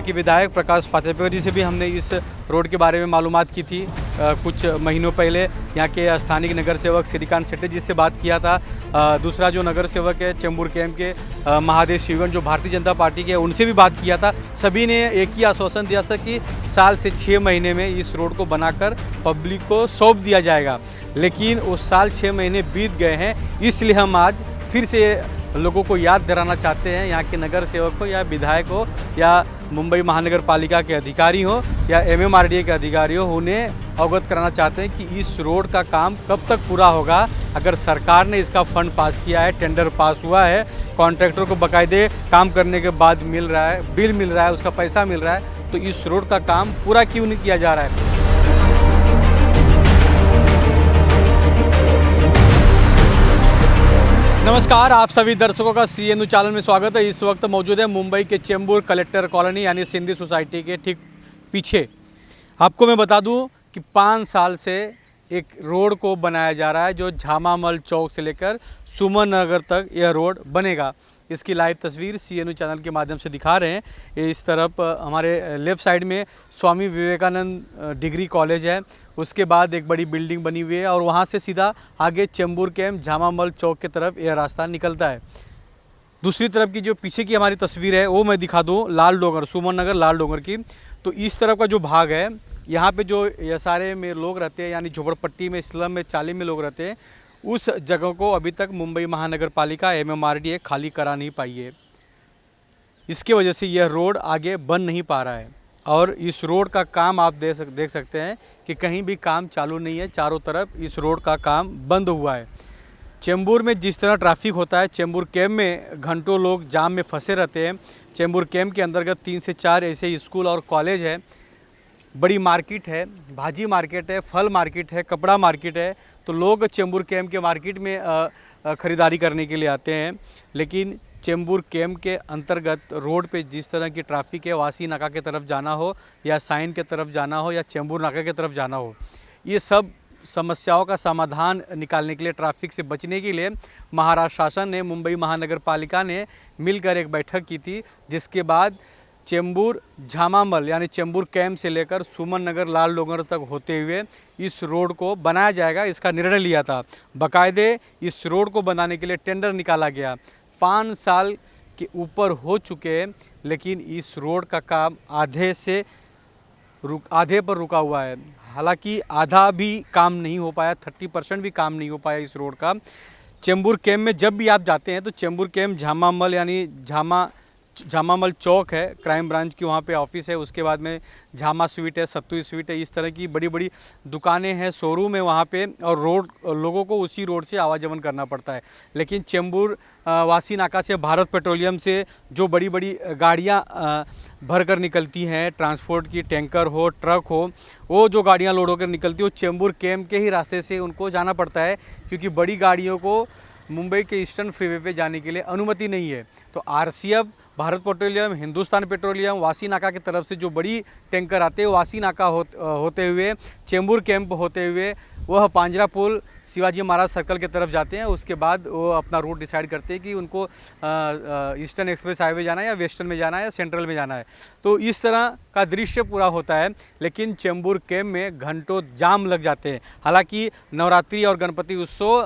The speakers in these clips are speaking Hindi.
यहाँ के विधायक प्रकाश फातेहपुर जी से भी हमने इस रोड के बारे में मालूमात की थी। कुछ महीनों पहले यहाँ के स्थानीय नगर सेवक श्रीकांत शेट्टी जी से बात किया था। दूसरा जो नगर सेवक है चेंबूर कैंप के महादेव शिवगन जो भारतीय जनता पार्टी के, उनसे भी बात किया था। सभी ने एक ही आश्वासन दिया था कि साल से 6 महीने में इस रोड को बनाकर पब्लिक को सौंप दिया जाएगा, लेकिन वो साल 6 महीने बीत गए हैं। इसलिए हम आज फिर से लोगों को याद दिलाना चाहते हैं, यहाँ के नगर सेवक हो या विधायक हो या मुंबई महानगर पालिका के अधिकारी हो या MMRDA के अधिकारी हो, उन्हें अवगत कराना चाहते हैं कि इस रोड का काम कब तक पूरा होगा। अगर सरकार ने इसका फंड पास किया है, टेंडर पास हुआ है, कॉन्ट्रैक्टर को बाकायदे काम करने के बाद मिल रहा है, बिल मिल रहा है, उसका पैसा मिल रहा है, तो इस रोड का काम पूरा क्यों नहीं किया जा रहा है। नमस्कार, आप सभी दर्शकों का CNU चैनल में स्वागत है। इस वक्त मौजूद है मुंबई के चेंबूर कलेक्टर कॉलोनी यानी सिंधी सोसाइटी के ठीक पीछे। आपको मैं बता दूं कि 5 साल से एक रोड को बनाया जा रहा है जो झामामल चौक से लेकर सुमन नगर तक यह रोड बनेगा। इसकी लाइव तस्वीर CNU चैनल के माध्यम से दिखा रहे हैं। इस तरफ हमारे लेफ़्ट साइड में स्वामी विवेकानंद डिग्री कॉलेज है, उसके बाद एक बड़ी बिल्डिंग बनी हुई है और वहाँ से सीधा आगे चेंबूर कैंप झामामल चौक की तरफ यह रास्ता निकलता है। दूसरी तरफ की जो पीछे की हमारी तस्वीर है वो मैं दिखा दूँ, लाल डोंगर, सुमन नगर लाल डोंगर की। तो इस तरफ का जो भाग है, यहाँ पे जो ये सारे में लोग रहते हैं यानी झोपड़पट्टी में, स्लम में, चाली में लोग रहते हैं, उस जगह को अभी तक मुंबई महानगर पालिका MMRDA खाली करा नहीं पाई है। इसके वजह से यह रोड आगे बन नहीं पा रहा है और इस रोड का काम आप देख सकते हैं कि कहीं भी काम चालू नहीं है। चारों तरफ इस रोड का काम बंद हुआ है। चेंबूर में जिस तरह ट्रैफिक होता है, चेंबूर कैंप में घंटों लोग जाम में फंसे रहते हैं। चेंबूर कैंप के अंतर्गत 3 से 4 ऐसे स्कूल और कॉलेज है, बड़ी मार्केट है, भाजी मार्केट है, फल मार्केट है, कपड़ा मार्केट है। तो लोग चेंबूर कैंप के मार्केट में ख़रीदारी करने के लिए आते हैं, लेकिन चेंबूर कैंप के अंतर्गत रोड पे जिस तरह की ट्रैफिक है, वासी नाका की तरफ जाना हो या साइन की तरफ जाना हो या चेंबूर नाका की तरफ जाना हो, ये सब समस्याओं का समाधान निकालने के लिए, ट्रैफिक से बचने के लिए महाराष्ट्र शासन ने, मुंबई महानगर पालिका ने मिलकर एक बैठक की थी, जिसके बाद चेंबूर झामामल यानी चेंबूर कैंप से लेकर सुमन नगर लाल डोंगर तक होते हुए इस रोड को बनाया जाएगा, इसका निर्णय लिया था। बाकायदे इस रोड को बनाने के लिए टेंडर निकाला गया। 5 साल के ऊपर हो चुके हैं, लेकिन इस रोड का काम आधे पर रुका हुआ है। हालांकि आधा भी काम नहीं हो पाया, 30% भी काम नहीं हो पाया इस रोड का। चेंबूर कैंप में जब भी आप जाते हैं तो चेंबूर कैंप झामामल यानी झामामल चौक है, क्राइम ब्रांच की वहाँ पे ऑफिस है, उसके बाद में झामा स्वीट है, सत्तू स्वीट है, इस तरह की बड़ी बड़ी दुकानें हैं, शोरूम है वहाँ पे, और रोड लोगों को उसी रोड से आवागमन करना पड़ता है। लेकिन चेंबूर वासी नाका से भारत पेट्रोलियम से जो बड़ी बड़ी गाड़ियाँ भर कर निकलती हैं, ट्रांसपोर्ट की, टैंकर हो, ट्रक हो, वो जो गाड़ियाँ लोड होकर निकलती है वो चेंबूर कैंप के ही रास्ते से उनको जाना पड़ता है, क्योंकि बड़ी गाड़ियों को मुंबई के ईस्टर्न फ्रीवे पे जाने के लिए अनुमति नहीं है। तो RCF, Bharat petroleum, Hindustan petroleum, वासी नाका की तरफ से जो बड़ी टैंकर आते हैं, वासी नाका होते हुए चेंबूर कैंप होते हुए वह पांजरा पुल शिवाजी महाराज सर्कल की तरफ जाते हैं। उसके बाद वो अपना रूट डिसाइड करते हैं कि उनको ईस्टर्न एक्सप्रेस हाईवे जाना है या वेस्टर्न में जाना है या सेंट्रल में जाना है। तो इस तरह का दृश्य पूरा होता है, लेकिन चेंबूर कैंप में घंटों जाम लग जाते हैं। हालांकि नवरात्रि और गणपति उत्सव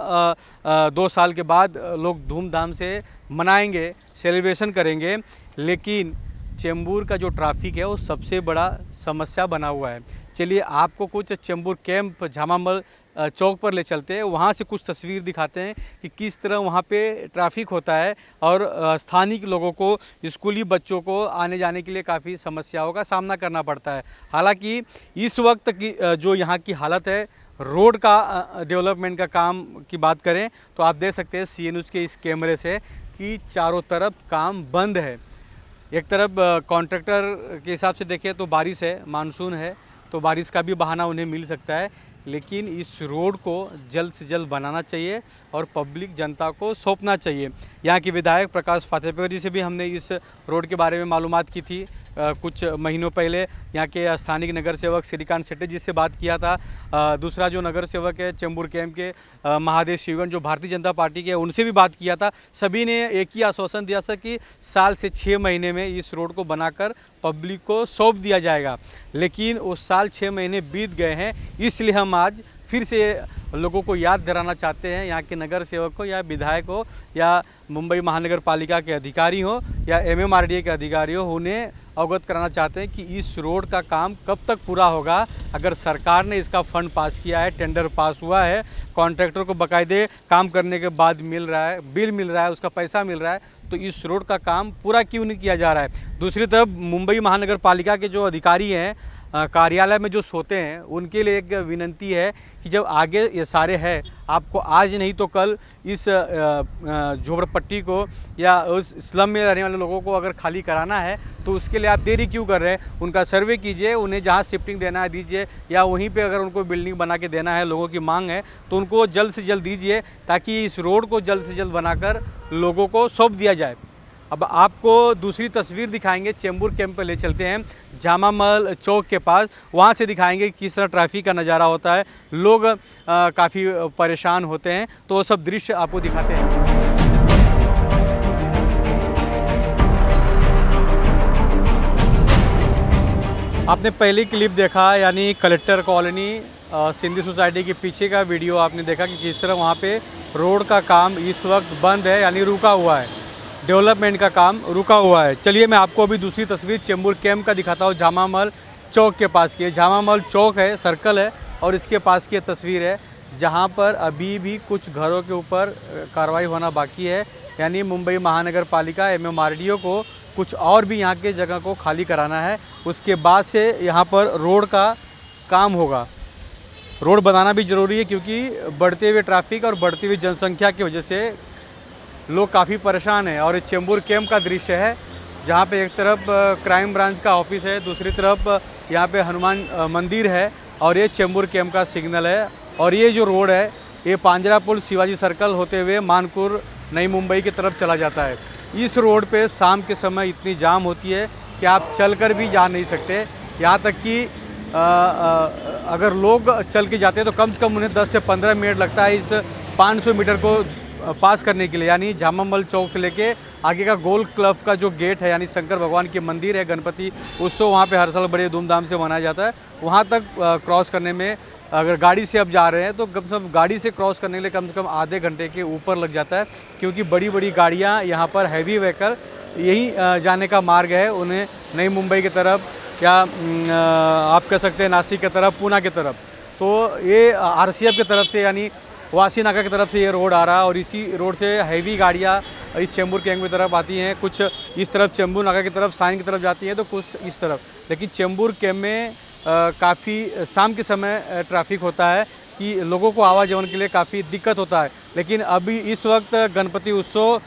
2 साल के बाद लोग धूमधाम से मनाएंगे, सेलिब्रेशन करेंगे, लेकिन चेंबूर का जो ट्रैफिक है वो सबसे बड़ा समस्या बना हुआ है। चलिए आपको कुछ चेंबूर कैंप झामामल चौक पर ले चलते हैं, वहाँ से कुछ तस्वीर दिखाते हैं कि किस तरह वहाँ पे ट्रैफिक होता है और स्थानीय लोगों को, स्कूली बच्चों को आने जाने के लिए काफ़ी समस्याओं का सामना करना पड़ता है। हालांकि इस वक्त की जो यहाँ की हालत है, रोड का डेवलपमेंट का काम की बात करें तो आप देख सकते हैं CNU के इस कैमरे से कि चारों तरफ काम बंद है। एक तरफ कॉन्ट्रैक्टर के हिसाब से देखें तो बारिश है, मानसून है, तो बारिश का भी बहाना उन्हें मिल सकता है, लेकिन इस रोड को जल्द से जल्द बनाना चाहिए और पब्लिक जनता को सौंपना चाहिए। यहाँ के विधायक प्रकाश फातेहपुर जी से भी हमने इस रोड के बारे में मालूमात की थी। कुछ महीनों पहले यहाँ के स्थानीय नगर सेवक श्रीकांत शेट्टी जी से बात किया था। दूसरा जो नगर सेवक है चेंबूर कैंप के महादेव शिवगन जो भारतीय जनता पार्टी के, उनसे भी बात किया था। सभी ने एक ही आश्वासन दिया था कि साल से 6 महीने में इस रोड को बनाकर पब्लिक को सौंप दिया जाएगा, लेकिन उस साल 6 महीने बीत गए हैं। इसलिए हम आज फिर से लोगों को याद दिलाना चाहते हैं, यहाँ के नगर सेवक हो या विधायक हो या मुंबई महानगर पालिका के अधिकारी हो या MMRDA के अधिकारी हो, उन्हें अवगत कराना चाहते हैं कि इस रोड का काम कब तक पूरा होगा। अगर सरकार ने इसका फंड पास किया है, टेंडर पास हुआ है, कॉन्ट्रैक्टर को बाकायदे काम करने के बाद मिल रहा है, बिल मिल रहा है, उसका पैसा मिल रहा है, तो इस रोड का काम पूरा क्यों नहीं किया जा रहा है। दूसरी तरफ मुंबई महानगर पालिका के जो अधिकारी हैं कार्यालय में जो सोते हैं, उनके लिए एक विनंती है कि जब आगे ये सारे हैं, आपको आज नहीं तो कल इस झोपड़पट्टी को या उस स्लम में रहने वाले लोगों को अगर खाली कराना है तो उसके लिए आप देरी क्यों कर रहे हैं। उनका सर्वे कीजिए, उन्हें जहाँ शिफ्टिंग देना है दीजिए, या वहीं पे अगर उनको बिल्डिंग बना के देना है, लोगों की मांग है तो उनको जल्द से जल्द दीजिए, ताकि इस रोड को जल्द से जल्द बनाकर लोगों को सौंप दिया जाए। अब आपको दूसरी तस्वीर दिखाएंगे, चेंबूर कैंप पे ले चलते हैं, जामा महल चौक के पास, वहाँ से दिखाएंगे किस तरह ट्रैफिक का नज़ारा होता है, लोग काफ़ी परेशान होते हैं, तो वो सब दृश्य आपको दिखाते हैं। आपने पहली क्लिप देखा, यानी कलेक्टर कॉलोनी सिंधी सोसाइटी के पीछे का वीडियो आपने देखा कि किस तरह वहाँ पे रोड का काम इस वक्त बंद है, यानी रुका हुआ है, डेवलपमेंट का काम रुका हुआ है। चलिए मैं आपको अभी दूसरी तस्वीर चेंबूर कैंप का दिखाता हूँ, जामा महल चौक के पास की। जामा महल चौक है, सर्कल है, और इसके पास की तस्वीर है जहाँ पर अभी भी कुछ घरों के ऊपर कार्रवाई होना बाकी है, यानी मुंबई महानगर पालिका MMRDA को कुछ और भी यहाँ के जगह को खाली कराना है। उसके बाद से यहाँ पर रोड का काम होगा। रोड बनाना भी ज़रूरी है, क्योंकि बढ़ते हुए ट्रैफिक और बढ़ती हुई जनसंख्या की वजह से लोग काफ़ी परेशान हैं। और चेंबूर कैंप का दृश्य है, जहाँ पे एक तरफ क्राइम ब्रांच का ऑफिस है, दूसरी तरफ यहाँ पे हनुमान मंदिर है, और ये चेंबूर कैंप का सिग्नल है। और ये जो रोड है, ये पांजरा पुल शिवाजी सर्कल होते हुए मानपुर नई मुंबई की तरफ चला जाता है। इस रोड पे शाम के समय इतनी जाम होती है कि आप चलकर भी जा नहीं सकते। यहाँ तक कि अगर लोग चल के जाते हैं तो कम से कम उन्हें 10 से 15 मिनट लगता है इस 500 मीटर को पास करने के लिए। यानी जामा महल चौक से लेके आगे का गोल क्लब का जो गेट है, यानी शंकर भगवान के मंदिर है, गणपति उत्सव वहाँ पे हर साल बड़े धूमधाम से मनाया जाता है, वहाँ तक क्रॉस करने में अगर गाड़ी से अब जा रहे हैं तो कम से कम गाड़ी से क्रॉस करने के लिए कम से कम आधे घंटे के ऊपर लग जाता है, क्योंकि बड़ी बड़ी गाड़ियाँ यहाँ पर हैवी व्हीकल यही जाने का मार्ग है, उन्हें नई मुंबई की तरफ या आप कह सकते हैं नासिक की तरफ, पूना की तरफ। तो ये RCF की तरफ से यानी वासी नाका की तरफ से ये रोड आ रहा है, और इसी रोड से हैवी गाड़ियाँ इस चेंबूर कैंप की तरफ आती हैं। कुछ इस तरफ चेंबूर नाका की तरफ साइन की तरफ जाती हैं, तो कुछ इस तरफ। लेकिन चेंबूर कैंप में काफ़ी शाम के समय ट्रैफिक होता है कि लोगों को आवाजाही के लिए काफ़ी दिक्कत होता है। लेकिन अभी इस वक्त गणपति उत्सव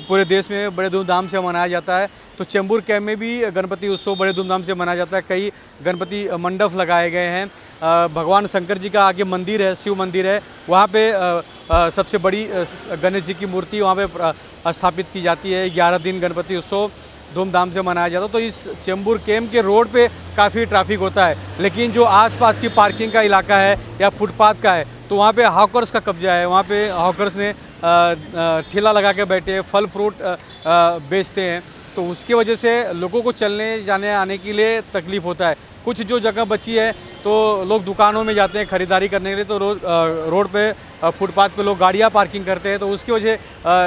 पूरे देश में बड़े धूमधाम से मनाया जाता है, तो चेंबूर कैंप में भी गणपति उत्सव बड़े धूमधाम से मनाया जाता है। कई गणपति मंडप लगाए गए हैं। भगवान शंकर जी का आगे मंदिर है, शिव मंदिर है, वहाँ पे सबसे बड़ी गणेश जी की मूर्ति वहाँ पे स्थापित की जाती है। 11 दिन गणपति उत्सव धूमधाम से मनाया जाता है। तो इस चेंबूर कैंप के रोड पे काफ़ी ट्रैफिक होता है, लेकिन जो आसपास की पार्किंग का इलाका है या फुटपाथ का है, तो वहाँ पे हॉकर्स का कब्जा है। वहाँ पे हॉकर्स ने ठेला लगा के बैठे फल फ्रूट बेचते हैं, तो उसकी वजह से लोगों को चलने जाने आने के लिए तकलीफ़ होता है। कुछ जो जगह बची है तो लोग दुकानों में जाते हैं खरीदारी करने के लिए, तो रोड पे फुटपाथ पे लोग गाड़ियाँ पार्किंग करते हैं, तो उसकी वजह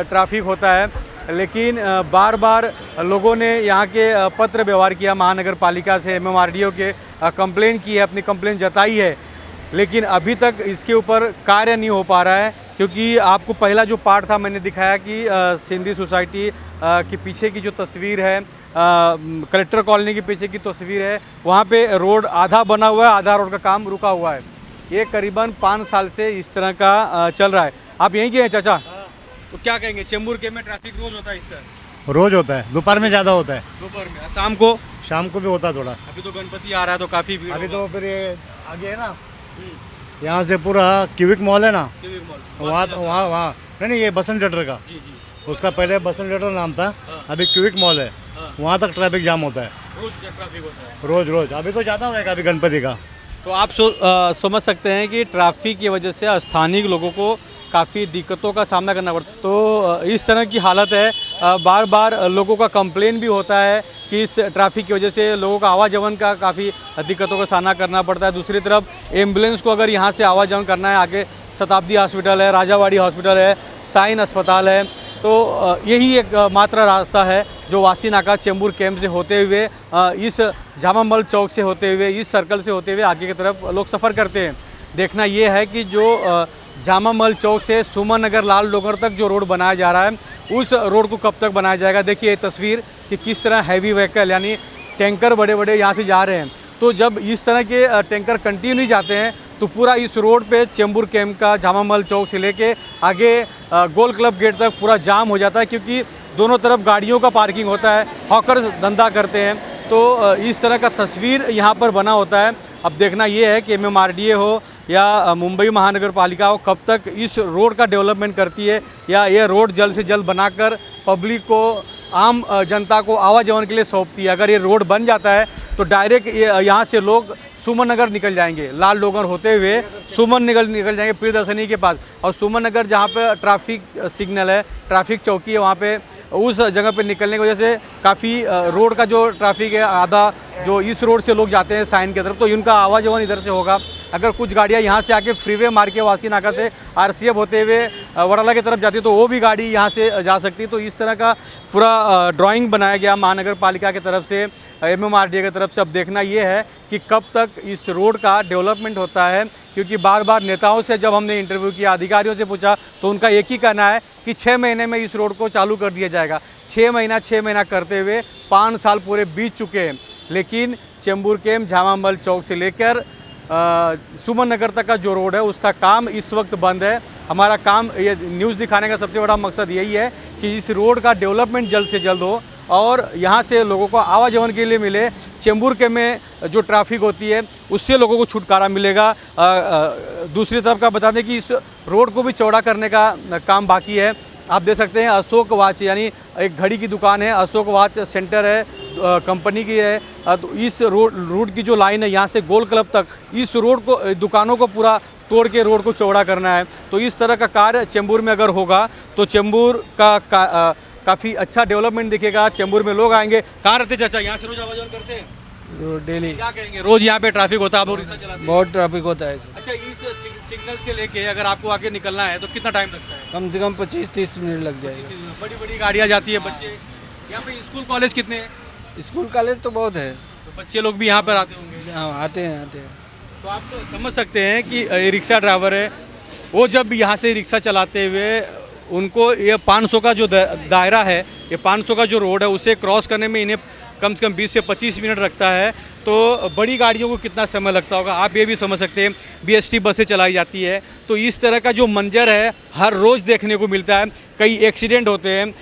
ट्रैफिक होता है। लेकिन बार बार लोगों ने यहाँ के पत्र व्यवहार किया महानगर पालिका से, MMRDA के कंप्लेन की है, अपनी कंप्लेन जताई है, लेकिन अभी तक इसके ऊपर कार्य नहीं हो पा रहा है। क्योंकि आपको पहला जो पार्ट था मैंने दिखाया कि सिंधी सोसाइटी के पीछे की जो तस्वीर है, कलेक्टर कॉलोनी के पीछे की तस्वीर है, वहाँ पे रोड आधा बना हुआ है, आधा रोड का काम रुका हुआ है। ये करीबन 5 साल से इस तरह का चल रहा है। आप यहीं के हैं चाचा? तो क्या कहेंगे, चेंबूर के में ट्रैफिक रोज होता है इस तरह? रोज होता है, दोपहर में ज़्यादा होता है। दोपहर में, शाम को? शाम को भी होता है थोड़ा। अभी तो गणपति आ रहा है तो काफ़ी भीड़ अभी तो फिर ये आगे है ना, यहाँ से पूरा क्यूबिक मॉल है ना, वहाँ नहीं ये बसंत थिएटर का। जी जी। उसका पहले बसंत थिएटर नाम था, अभी क्विक मॉल है। वहाँ तक ट्रैफिक जाम होता है रोज ट्रैफिक होता है। रोज रोज। अभी तो ज़्यादा होएगा अभी गणपति का। तो आप समझ सकते हैं कि ट्रैफिक की वजह से स्थानीय लोगों को काफ़ी दिक्कतों का सामना करना पड़ता है। तो इस तरह की हालत है। बार बार लोगों का कंप्लेन भी होता है कि इस ट्रैफिक की वजह से लोगों का आवागमन का काफ़ी दिक्कतों का सामना करना पड़ता है। दूसरी तरफ एम्बुलेंस को अगर यहाँ से आवागमन करना है, आगे शताब्दी हॉस्पिटल है, राजावाड़ी हॉस्पिटल है, साइन अस्पताल है, तो यही एक मात्र रास्ता है जो वासी नाका चेंबूर कैंप से होते हुए इस जामा मल चौक से होते हुए इस सर्कल से होते हुए आगे की तरफ लोग सफ़र करते हैं। देखना ये है कि जो जामा मल चौक से सुमन नगर लाल डोंगर तक जो रोड बनाया जा रहा है, उस रोड को कब तक बनाया जाएगा। देखिए ये तस्वीर कि किस तरह हैवी व्हीकल यानी टैंकर बड़े बड़े यहाँ से जा रहे हैं। तो जब इस तरह के टैंकर कंटिन्यू जाते हैं तो पूरा इस रोड पे चेंबूर कैंप का जामा मल चौक से लेके आगे गोल क्लब गेट तक पूरा जाम हो जाता है, क्योंकि दोनों तरफ गाड़ियों का पार्किंग होता है, हॉकर्स धंधा करते हैं। तो इस तरह का तस्वीर यहाँ पर बना होता है। अब देखना ये है कि MMRDA हो या मुंबई महानगर पालिका हो कब तक इस रोड का डेवलपमेंट करती है, या ये रोड जल्द से जल्द बनाकर पब्लिक को, आम जनता को आवागमन के लिए सौंपती है। अगर ये रोड बन जाता है तो डायरेक्ट यहाँ से लोग सुमन नगर निकल जाएंगे, लाल डोंगर होते हुए सुमन निकल जाएंगे प्रियदर्शनी के पास। और सुमन नगर जहाँ पे ट्रैफिक सिग्नल है, ट्रैफिक चौकी है, वहाँ पे उस जगह पे निकलने की वजह से काफ़ी रोड का जो ट्रैफिक है आधा जो इस रोड से लोग जाते हैं साइन की तरफ, तो इनका आवागमन इधर से होगा। अगर कुछ गाड़ियाँ यहाँ से आके फ्रीवे मार के वासी नाका से RCF होते हुए वड़ाला की तरफ जाती है तो वो भी गाड़ी यहाँ से जा सकती है। तो इस तरह का पूरा ड्राइंग बनाया गया महानगर पालिका की तरफ से, MMRDA की तरफ से। अब देखना ये है कि कब तक इस रोड का डेवलपमेंट होता है, क्योंकि बार बार नेताओं से जब हमने इंटरव्यू किया, अधिकारियों से पूछा, तो उनका एक ही कहना है कि 6 महीने में इस रोड को चालू कर दिया जाएगा। 6 महीना करते हुए 5 साल पूरे बीत चुके हैं, लेकिन चेंबूर कैंप जामा मल चौक से लेकर सुमन नगर तक का जो रोड है उसका काम इस वक्त बंद है। हमारा काम ये न्यूज़ दिखाने का सबसे बड़ा मकसद यही है कि इस रोड का डेवलपमेंट जल्द से जल्द हो और यहाँ से लोगों को आवागमन के लिए मिले। चेंबूर के में जो ट्रैफिक होती है उससे लोगों को छुटकारा मिलेगा। दूसरी तरफ का बता दें कि इस रोड को भी चौड़ा करने का काम बाकी है। आप देख सकते हैं अशोक वॉच यानी एक घड़ी की दुकान है, अशोक वॉच सेंटर है, कंपनी की है। तो इस रोड की जो लाइन है यहाँ से गोल क्लब तक, इस रोड को, दुकानों को पूरा तोड़ के रोड को चौड़ा करना है। तो इस तरह का कार्य चेंबूर में अगर होगा तो चेंबूर का काफ़ी अच्छा डेवलपमेंट दिखेगा। चेंबूर में लोग आएंगे। कहाँ रहते चाचा? यहाँ से रोज आवाजाही करते हैं? डेली क्या कहेंगे? रोज यहाँ पे ट्रैफिक होता है, आप लोग रिक्शा चलाते हैं? बहुत ट्रैफिक होता है। अच्छा, इस सिग्नल से लेके अगर आपको आगे निकलना है तो कितना टाइम लगता है? कम से कम 25-30 मिनट लग जाएगा। बड़ी बड़ी गाड़ियाँ जाती है, बच्चे यहाँ पे। स्कूल कॉलेज कितने हैं? स्कूल कॉलेज तो बहुत है। तो बच्चे लोग भी यहाँ पर आते होंगे। हाँ, आते हैं। तो आप तो समझ सकते हैं कि रिक्शा ड्राइवर है, वो जब यहाँ से रिक्शा चलाते हुए उनको ये 500 का जो दायरा है, ये 500 का जो रोड है उसे क्रॉस करने में इन्हें कम से कम 20 से 25 मिनट लगता है। तो बड़ी गाड़ियों को कितना समय लगता होगा आप ये भी समझ सकते हैं। BST बसें चलाई जाती है। तो इस तरह का जो मंजर है हर रोज़ देखने को मिलता है। कई एक्सीडेंट होते हैं।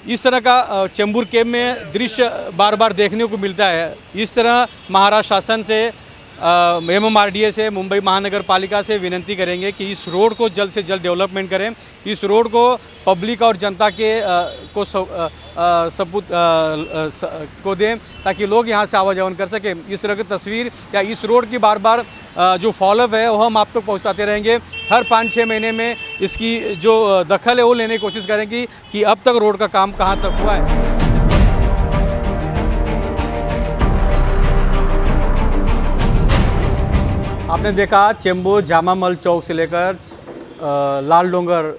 इस तरह का चेंबूर कैंप में दृश्य बार बार देखने को मिलता है। इस तरह महाराष्ट्र शासन से, MMRDA से, मुंबई महानगर पालिका से विनती करेंगे कि इस रोड को जल्द से जल्द डेवलपमेंट करें। इस रोड को पब्लिक और जनता के को सबूत को दें ताकि लोग यहाँ से आवाजाही कर सकें। इस तरह की तस्वीर या इस रोड की बार बार जो फॉलोअप है वो हम आप तक पहुँचाते रहेंगे। हर 5-6 महीने में इसकी जो दखल है वो लेने की कोशिश करेंगे कि अब तक रोड का काम कहाँ तक हुआ है। आपने देखा चेंबूर जामा मल चौक से लेकर लाल डोंगर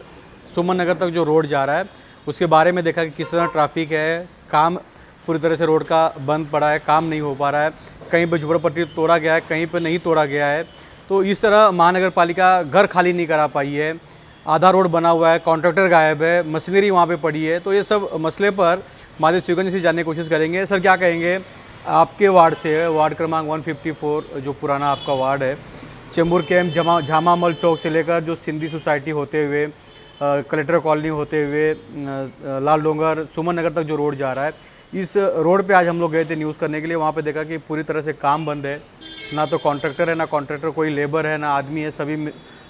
सुमन नगर तक जो रोड जा रहा है उसके बारे में देखा कि किस तरह ट्रैफिक है। काम पूरी तरह से रोड का बंद पड़ा है, काम नहीं हो पा रहा है। कहीं पर झोपड़पट्टी तोड़ा गया है, कहीं पर नहीं तोड़ा गया है। तो इस तरह महानगर पालिका घर खाली नहीं करा पाई है। आधा रोड बना हुआ है, कॉन्ट्रैक्टर गायब है, मशीनरी वहाँ पे पड़ी है। तो ये सब मसले पर महादेव स्वीकरणी से जानने की कोशिश करेंगे। सर क्या कहेंगे, आपके वार्ड से, वार्ड क्रमांक 154 जो पुराना आपका वार्ड है, चेंबूर कैंप जामा मल चौक से लेकर जो सिंधी सोसाइटी होते हुए कलेक्टर कॉलोनी होते हुए लाल डोंगर सुमन नगर तक जो रोड जा रहा है, इस रोड पे आज हम लोग गए थे न्यूज़ करने के लिए। वहाँ पे देखा कि पूरी तरह से काम बंद है। ना तो कॉन्ट्रैक्टर है, ना कॉन्ट्रैक्टर कोई लेबर है, ना आदमी है। सभी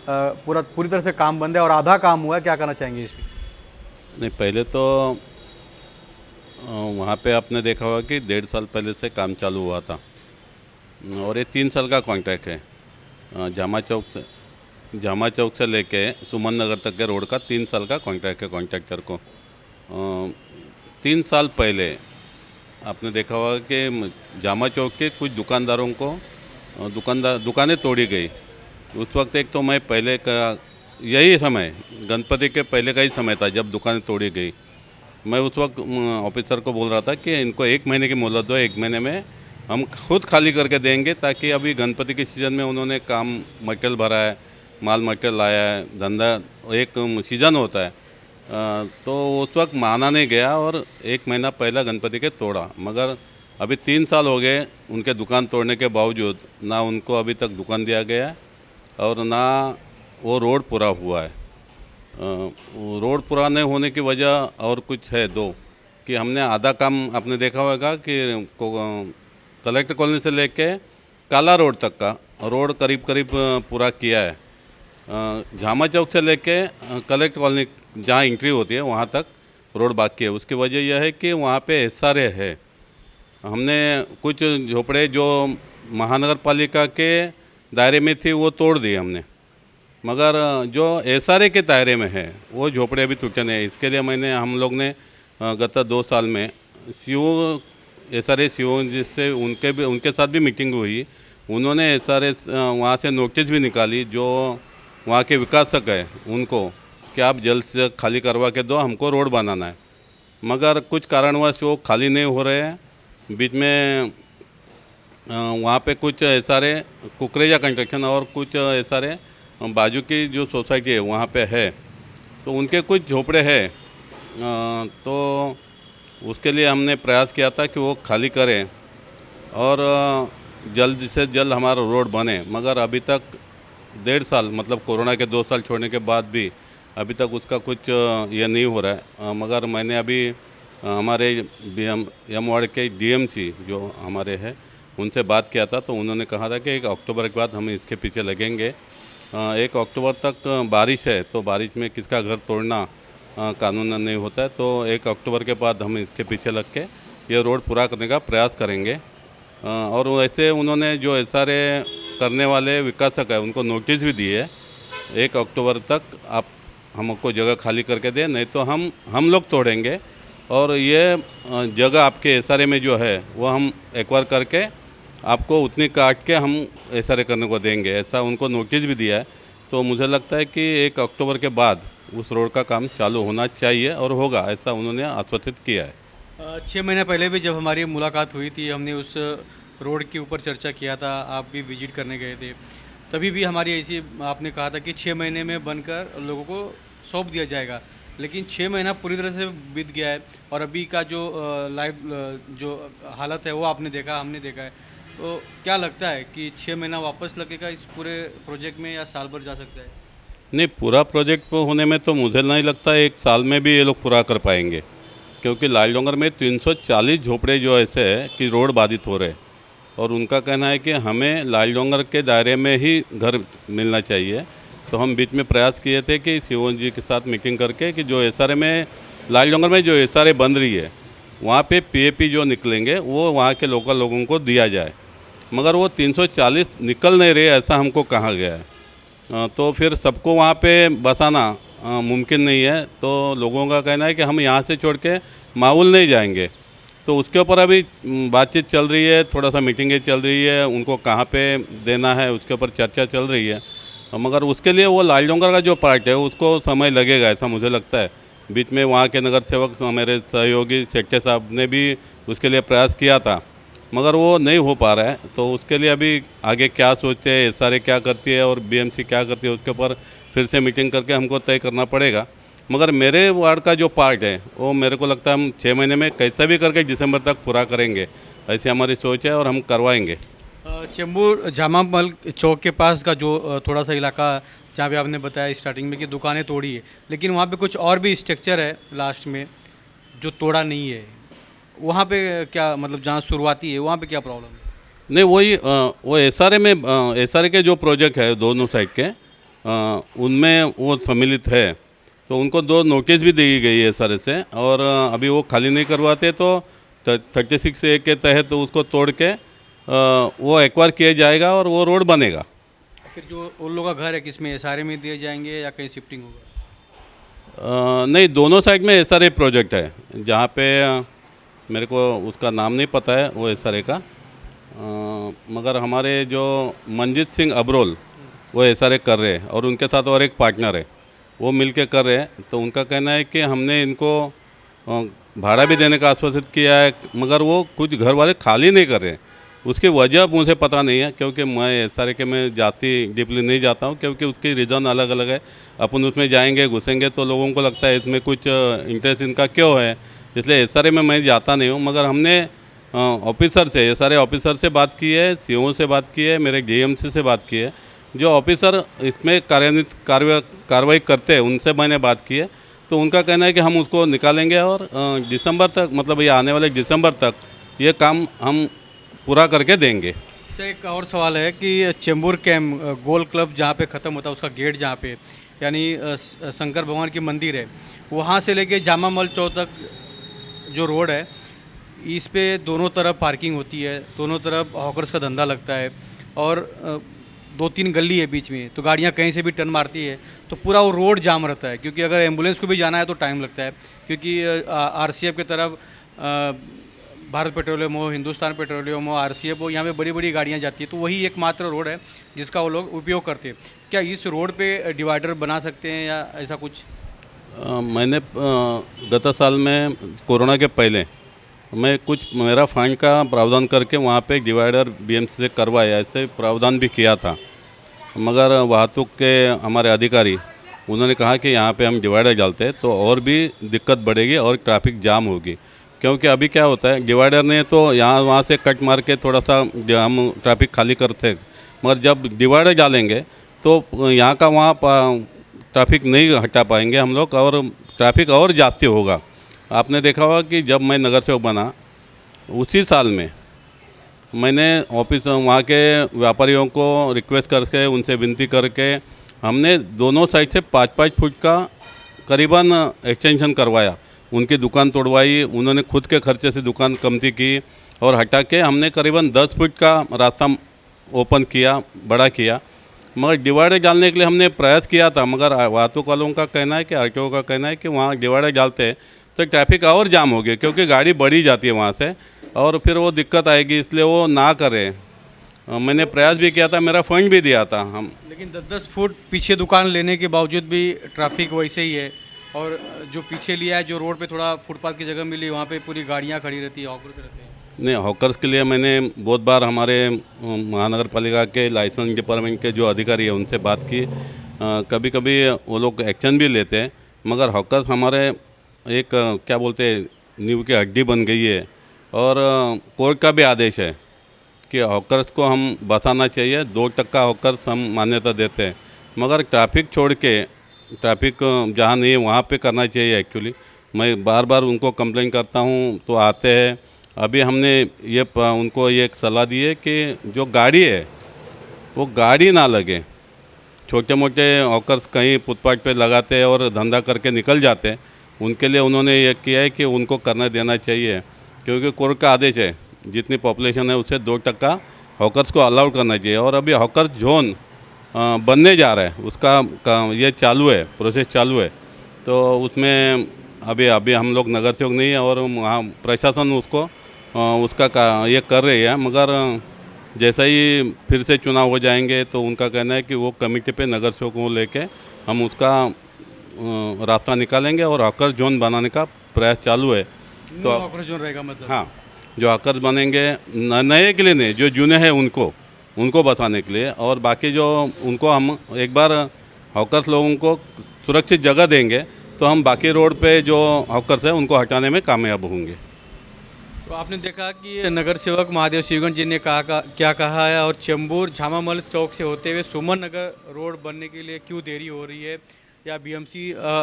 पूरी तरह से काम बंद है और आधा काम हुआ है, क्या करना चाहेंगे इस पर? नहीं, पहले तो वहाँ पे आपने देखा होगा कि 1.5 साल पहले से काम चालू हुआ था और ये 3 साल का कॉन्ट्रैक्ट है। जामा चौक से लेके सुमन नगर तक के रोड का 3 साल का कॉन्ट्रैक्ट है कॉन्ट्रैक्टर को। 3 साल पहले आपने देखा होगा कि जामा चौक के कुछ दुकानदारों को दुकानें तोड़ी गई। उस वक्त एक तो मैं पहले का यही समय गणपति के पहले का ही समय था जब दुकानें तोड़ी गई। मैं उस वक्त ऑफिसर को बोल रहा था कि इनको 1 महीने की मोहलत दो, 1 महीने में हम खुद खाली करके देंगे, ताकि अभी गणपति के सीज़न में उन्होंने काम मटेरियल भरा है, माल मटेरियल लाया है, धंधा एक सीज़न होता है। तो उस वक्त माना नहीं गया और 1 महीना पहला गणपति के तोड़ा। मगर अभी 3 साल हो गए उनके दुकान तोड़ने के बावजूद ना उनको अभी तक दुकान दिया गया और ना वो रोड पूरा हुआ है। रोड पूरा नहीं होने की वजह और कुछ है दो, कि हमने आधा काम आपने देखा होगा कि कलेक्टर कॉलोनी से लेके काला रोड तक का रोड करीब करीब पूरा किया है। झामा चौक से लेके कलेक्टर कॉलोनी जहाँ एंट्री होती है वहाँ तक रोड बाकी है। उसकी वजह यह है कि वहाँ पे एसआरए है। हमने कुछ झोपड़े जो महानगर पालिका के दायरे में थी वो तोड़ दिए हमने, मगर जो एसआरए के दायरे में है वो झोपड़े अभी टूटे नहीं। इसके लिए हम लोग ने गत 2 साल में सीओ एसआरए सीओ जिससे उनके साथ भी मीटिंग हुई। उन्होंने एसआरए वहाँ से नोटिस भी निकाली जो वहाँ के विकासक है उनको कि आप जल्द से खाली करवा के दो, हमको रोड बनाना है। मगर कुछ कारणवश वो खाली नहीं हो रहे हैं। बीच में वहाँ पे कुछ एसआरए कुकरेजा कंस्ट्रक्शन और कुछ एसआरए बाजू की जो सोसाइटी है वहाँ पे है, तो उनके कुछ झोपड़े हैं। तो उसके लिए हमने प्रयास किया था कि वो खाली करें और जल्द से जल्द हमारा रोड बने। मगर अभी तक 1.5 साल मतलब कोरोना के 2 साल छोड़ने के बाद भी अभी तक उसका कुछ ये नहीं हो रहा है। मगर मैंने अभी हमारे एम वार्ड के डीएमसी जो हमारे हैं उनसे बात किया था, तो उन्होंने कहा था कि 1 अक्टूबर के बाद हम इसके पीछे लगेंगे। 1 अक्टूबर तक बारिश है, तो बारिश में किसका घर तोड़ना कानून नहीं होता है। तो 1 अक्टूबर के बाद हम इसके पीछे लग के ये रोड पूरा करने का प्रयास करेंगे। और वैसे उन्होंने जो एसआरए करने वाले विकासक है उनको नोटिस भी दी है 1 अक्टूबर तक आप हमको जगह खाली करके दें, नहीं तो हम लोग तोड़ेंगे। और ये जगह आपके एसआरए में जो है वो हम एक्वायर करके आपको उतनी काट के हम एसआरए करने को देंगे, ऐसा उनको नोटिस भी दिया है। तो मुझे लगता है कि 1 अक्टूबर के बाद उस रोड का काम चालू होना चाहिए और होगा, ऐसा उन्होंने आश्वासित किया है। 6 महीने पहले भी जब हमारी मुलाकात हुई थी, हमने उस रोड के ऊपर चर्चा किया था, आप भी विजिट करने गए थे। तभी भी हमारी ऐसी आपने कहा था कि 6 महीने में बनकर लोगों को सौंप दिया जाएगा, लेकिन 6 महीना पूरी तरह से बीत गया है और अभी का जो लाइव जो हालत है वो आपने देखा, हमने देखा है। तो क्या लगता है कि 6 महीना वापस लगेगा इस पूरे प्रोजेक्ट में या साल भर जा सकता है? नहीं, पूरा प्रोजेक्ट होने में तो मुझे नहीं लगता 1 साल में भी ये लोग पूरा कर पाएंगे, क्योंकि लाल डोंगर में 340 झोपड़े जो ऐसे हैं कि रोड बाधित हो रहे हैं और उनका कहना है कि हमें लाल डोंगर के दायरे में ही घर मिलना चाहिए। तो हम बीच में प्रयास किए थे कि सीओ जी के साथ मीटिंग करके कि जो एसआरए में लाल डोंगर में जो एसआरए बन रही है वहाँ पे पीएपी जो निकलेंगे वो वहाँ के लोकल लोगों को दिया जाए, मगर वो 340 निकल नहीं रहे, ऐसा हमको कहा गया है। तो फिर सबको वहाँ पे बसाना मुमकिन नहीं है। तो लोगों का कहना है कि हम यहाँ से छोड़ के माहौल नहीं जाएंगे। तो उसके ऊपर अभी बातचीत चल रही है, थोड़ा सा मीटिंगें चल रही है, उनको कहाँ पे देना है उसके ऊपर चर्चा चल रही है। मगर उसके लिए वो लाल डोंगर का जो पार्ट है उसको समय लगेगा, ऐसा मुझे लगता है। बीच में वहाँ के नगर सेवक मेरे सहयोगी सेक्टर साहब ने भी उसके लिए प्रयास किया था, मगर वो नहीं हो पा रहा है। तो उसके लिए अभी आगे क्या सोचते हैं, एसआरए क्या करती है और बीएमसी क्या करती है, उसके ऊपर फिर से मीटिंग करके हमको तय करना पड़ेगा। मगर मेरे वार्ड का जो पार्ट है वो मेरे को लगता है हम 6 महीने में कैसा भी करके दिसंबर तक पूरा करेंगे, ऐसी हमारी सोच है और हम करवाएंगे। चेंबूर जामा मल चौक के पास का जो थोड़ा सा इलाका जहाँ पे आपने बताया स्टार्टिंग में कि दुकानें तोड़ी है, लेकिन वहाँ पे कुछ और भी स्ट्रक्चर है लास्ट में जो तोड़ा नहीं है, वहाँ पे क्या मतलब जहाँ शुरुआती है वहाँ पे क्या प्रॉब्लम है? नहीं, वही वो एसआरए में एसआरए के जो प्रोजेक्ट है दोनों साइड के उनमें वो सम्मिलित है, तो उनको 2 नोटिस भी दी गई है सर से, और अभी वो खाली नहीं करवाते तो 36A के तहत उसको तोड़ के वो एक्वायर किया जाएगा और वो रोड बनेगा। फिर जो उन लोगों का घर है किसमें, सारे में दिए जाएंगे या कहीं शिफ्टिंग होगा? नहीं, दोनों साइड में SRA प्रोजेक्ट है, जहाँ पे मेरे को उसका नाम नहीं पता है वो SRA का, मगर हमारे जो मंजीत सिंह अबरोल वो SRA कर रहे हैं और उनके साथ और एक पार्टनर है, वो मिल के कर रहे हैं। तो उनका कहना है कि हमने इनको भाड़ा भी देने का आश्वासित किया है, मगर वो कुछ घर वाले खाली नहीं कर रहे हैं। उसकी वजह मुझे पता नहीं है, क्योंकि मैं SRA के में जाती डीपली नहीं जाता हूँ, क्योंकि उसकी रीज़न अलग अलग है। अपन उसमें जाएंगे घुसेंगे तो लोगों को लगता है इसमें कुछ इंटरेस्ट इनका क्यों है, इसलिए SRA में मैं जाता नहीं हूँ। मगर हमने ऑफिसर से, SRA ऑफिसर से बात की है, CO से बात की है, मेरे DMC से बात की है, जो ऑफिसर इसमें कार्रवाई करते हैं उनसे मैंने बात की है। तो उनका कहना है कि हम उसको निकालेंगे और दिसंबर तक, मतलब ये आने वाले दिसंबर तक ये काम हम पूरा करके देंगे। अच्छा, एक और सवाल है कि चेंबूर कैम्प गोल क्लब जहाँ पे ख़त्म होता है, उसका गेट जहाँ पे यानी शंकर भगवान की मंदिर है, वहाँ से लेके जामा मल चौक तक जो रोड है, इस पे दोनों तरफ पार्किंग होती है, दोनों तरफ हॉकर्स का धंधा लगता है और 2-3 गली है बीच में, तो गाड़ियाँ कहीं से भी टर्न मारती है तो पूरा वो रोड जाम रहता है। क्योंकि अगर एम्बुलेंस को भी जाना है तो टाइम लगता है, क्योंकि RCF की तरफ भारत पेट्रोलियम हो, हिंदुस्तान पेट्रोलियम हो, RCF हो, यहाँ पे बड़ी बड़ी गाड़ियाँ जाती है, तो वही एकमात्र रोड है जिसका वो लोग उपयोग करते हैं। क्या इस रोड पे डिवाइडर बना सकते हैं या ऐसा कुछ? मैंने गत साल में कोरोना के पहले मैं कुछ मेरा फंड का प्रावधान करके वहाँ पे डिवाइडर BMC से करवाया, ऐसे प्रावधान भी किया था। मगर वाहतूक के हमारे अधिकारी उन्होंने कहा कि यहाँ पे हम डिवाइडर डालते हैं तो और भी दिक्कत बढ़ेगी और ट्रैफिक जाम होगी। क्योंकि अभी क्या होता है, डिवाइडर ने तो यहाँ वहाँ से कट मार के थोड़ा सा हम ट्रैफिक खाली करते हैं, मगर जब डिवाइडर डालेंगे तो यहाँ का वहाँ ट्रैफिक नहीं हटा पाएंगे हम लोग और ट्रैफिक और जाती होगा। आपने देखा होगा कि जब मैं नगर सेवक बना उसी साल में मैंने ऑफिस वहाँ के व्यापारियों को रिक्वेस्ट करके उनसे विनती करके हमने दोनों साइड से 5-5 फुट का करीबन एक्सटेंशन करवाया, उनकी दुकान तोड़वाई, उन्होंने खुद के खर्चे से दुकान कमती की और हटा के हमने करीबन 10 फुट का रास्ता ओपन किया, बड़ा किया। मगर डिवाइडर डालने के लिए हमने प्रयास किया था, मगर वाहतूक वालों का कहना है कि RTO का कहना है कि वहाँ डिवाइडर डालते तो ट्रैफिक और जाम हो गया, क्योंकि गाड़ी बढ़ी जाती है वहाँ से और फिर वो दिक्कत आएगी, इसलिए वो ना करें। मैंने प्रयास भी किया था, मेरा फंड भी दिया था हम। लेकिन 10-10 फुट पीछे दुकान लेने के बावजूद भी ट्रैफिक वैसे ही है, और जो पीछे लिया है, जो रोड पे थोड़ा फुटपाथ की जगह मिली, वहाँ पे पूरी गाड़ियाँ खड़ी रहती है, हॉकर्स रहते हैं। नहीं, हॉकर्स के लिए मैंने बहुत बार हमारे महानगर पालिका के लाइसेंस डिपार्टमेंट के जो अधिकारी है उनसे बात की। कभी कभी वो लोग एक्शन भी लेते हैं, मगर हॉकर्स हमारे एक क्या बोलते हैं नींव की हड्डी बन गई है और कोर्ट का भी आदेश है कि हॉकर्स को हम बसाना चाहिए। 2% हॉकर्स हम मान्यता देते हैं, मगर ट्रैफिक छोड़ के ट्रैफिक जहाँ नहीं है वहाँ पे करना चाहिए। एक्चुअली मैं बार बार उनको कंप्लेंट करता हूँ तो आते हैं। अभी हमने ये उनको ये एक सलाह दी है कि जो गाड़ी है वो गाड़ी ना लगे। छोटे मोटे हॉकर्स कहीं फुटपाथ पे लगाते हैं और धंधा करके निकल जाते हैं, उनके लिए उन्होंने ये किया है कि उनको करने देना चाहिए, क्योंकि कोर्ट का आदेश है जितनी पॉपुलेशन है उससे 2% हॉकर्स को अलाउड करना चाहिए। और अभी हॉकर जोन बनने जा रहा है, उसका ये चालू है, प्रोसेस चालू है। तो उसमें अभी हम लोग नगर सेवक नहीं है और वहाँ प्रशासन उसको ये कर रही है, मगर जैसा ही फिर से चुनाव हो जाएंगे तो उनका कहना है कि वो कमेटी पे नगर सेवकों को लेके हम उसका रास्ता निकालेंगे और हॉकर जोन बनाने का प्रयास चालू है। तो हॉकर जोन रहेगा मतलब? हाँ, जो हॉकर बनेंगे नए के लिए नहीं, जो जूने हैं उनको बताने के लिए, और बाकी जो उनको हम एक बार हॉकर्स लोगों को सुरक्षित जगह देंगे तो हम बाकी रोड पे जो हॉकर्स हैं उनको हटाने में कामयाब होंगे। तो आपने देखा कि नगर सेवक महादेव शिवगन जी ने क्या कहा है, और चेंबूर झामामल चौक से होते हुए सुमन नगर रोड बनने के लिए क्यों देरी हो रही है, या बीएमसी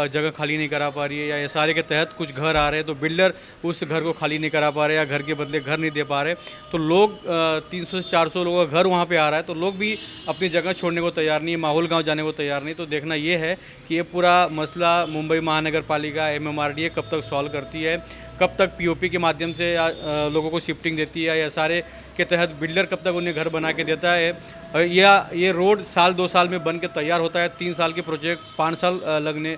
जगह खाली नहीं करा पा रही है, या एसआरए के तहत कुछ घर आ रहे हैं तो बिल्डर उस घर को खाली नहीं करा पा रहे, या घर के बदले घर नहीं दे पा रहे, तो लोग 300 से 400 लोगों का घर वहाँ पे आ रहा है, तो लोग भी अपनी जगह छोड़ने को तैयार नहीं, माहौल गांव जाने को तैयार नहीं। तो देखना ये है कि ये पूरा मसला मुंबई महानगर पालिका MMRDA कब तक सॉल्व करती है, कब तक POP के माध्यम से लोगों को शिफ्टिंग देती है, या एसआरए के तहत बिल्डर कब तक उन्हें घर बना के देता है, या ये रोड साल 2 साल में बन के तैयार होता है, 3 साल के प्रोजेक्ट 5 साल लगने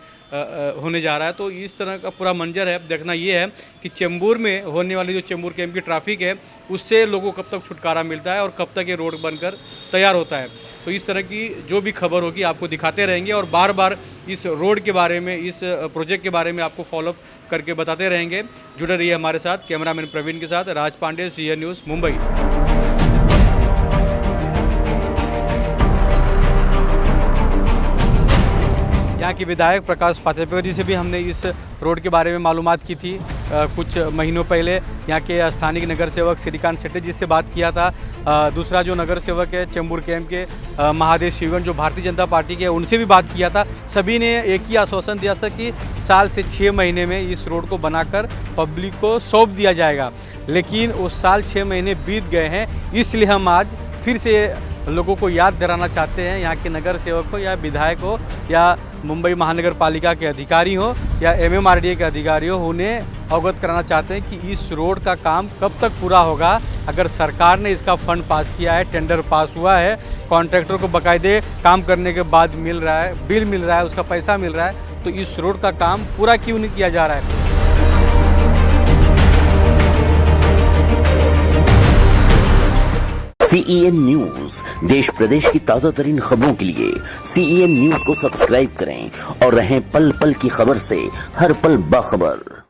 होने जा रहा है। तो इस तरह का पूरा मंजर है। देखना ये है कि चेंबूर में होने वाली जो चेंबूर कैंप की ट्रैफिक है उससे लोगों को कब तक छुटकारा मिलता है और कब तक ये रोड बनकर तैयार होता है। तो इस तरह की जो भी खबर होगी आपको दिखाते रहेंगे और बार बार इस रोड के बारे में, इस प्रोजेक्ट के बारे में आपको फॉलोअप करके बताते रहेंगे। जुड़े रहिए हमारे साथ। कैमरामैन प्रवीण के साथ राज पांडे, CN न्यूज़, मुंबई। यहाँ के विधायक प्रकाश फातेहपुर जी से भी हमने इस रोड के बारे में मालूमात की थी कुछ महीनों पहले। यहाँ के स्थानीय नगर सेवक श्रीकांत शेट्टी जी से बात किया था। दूसरा जो नगर सेवक है चेंबूर कैंप के महादेव शिवगन, जो भारतीय जनता पार्टी के, उनसे भी बात किया था। सभी ने एक ही आश्वासन दिया था कि साल से 6 महीने में इस रोड को बनाकर पब्लिक को सौंप दिया जाएगा, लेकिन उस साल 6 महीने बीत गए हैं। इसलिए हम आज फिर से लोगों को याद दिलाना चाहते हैं, यहाँ के नगर सेवक हो या विधायक हो या मुंबई महानगर पालिका के अधिकारी हो या MMRDA के अधिकारी हो, उन्हें अवगत कराना चाहते हैं कि इस रोड का काम कब तक पूरा होगा। अगर सरकार ने इसका फंड पास किया है, टेंडर पास हुआ है, कॉन्ट्रैक्टर को बाकायदे काम करने के बाद मिल रहा है, बिल मिल रहा है, उसका पैसा मिल रहा है, तो इस रोड का काम पूरा क्यों नहीं किया जा रहा है। CEN न्यूज, देश प्रदेश की ताजा तरीन खबरों के लिए CEN न्यूज को सब्सक्राइब करें और रहें पल पल की खबर से हर पल बाखबर।